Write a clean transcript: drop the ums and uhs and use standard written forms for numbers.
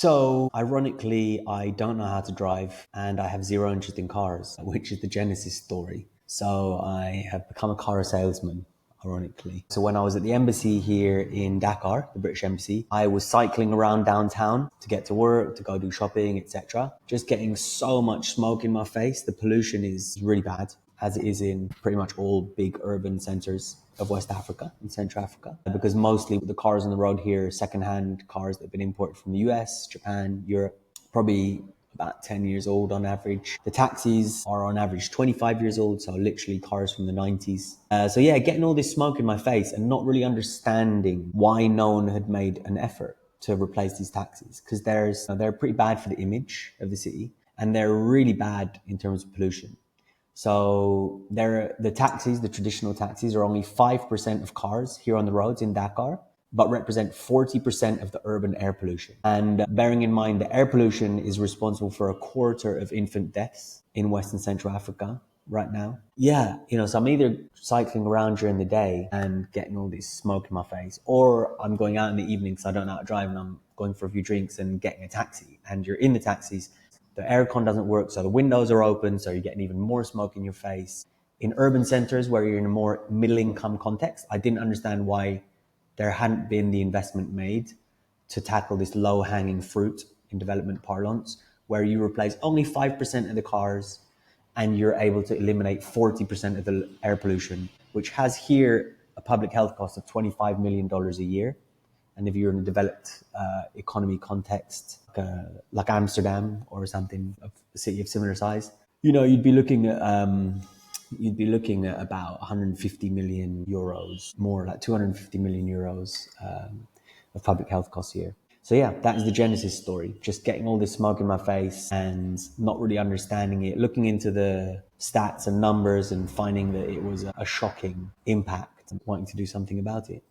So, ironically, I don't know how to drive and I have zero interest in cars, which is the genesis story. So, I have become a car salesman, ironically. So, when I was at the embassy here in Dakar, the British embassy, I was cycling around downtown to get to work, to go do shopping, etc. Just getting so much smoke in my face. The pollution is really bad, as it is in pretty much all big urban centers of West Africa and Central Africa, because mostly the cars on the road here are secondhand cars that have been imported from the US, Japan, Europe, probably about 10 years old on average. The taxis are on average 25 years old, so literally cars from the 90s. So yeah, getting all this smoke in my face and not really understanding why no one had made an effort to replace these taxis, because they're pretty bad for the image of the city and they're really bad in terms of pollution. So the traditional taxis are only 5% of cars here on the roads in Dakar, but represent 40% of the urban air pollution. And bearing in mind the air pollution is responsible for a quarter of infant deaths in West and Central Africa right now. Yeah, so I'm either cycling around during the day and getting all this smoke in my face, or I'm going out in the evening because I don't know how to drive and I'm going for a few drinks and getting a taxi. And you're in the taxis, the aircon doesn't work, so the windows are open, so you're getting even more smoke in your face. In urban centers where you're in a more middle income context, I didn't understand why there hadn't been the investment made to tackle this low hanging fruit in development parlance, where you replace only 5% of the cars and you're able to eliminate 40% of the air pollution, which has here a public health cost of $25 million a year. And if you're in a developed economy context, like Amsterdam or something, a city of similar size, you'd be looking at about 150 million euros, more like 250 million euros of public health costs a year. So yeah, that is the genesis story. Just getting all this smoke in my face and not really understanding it, looking into the stats and numbers and finding that it was a shocking impact and wanting to do something about it.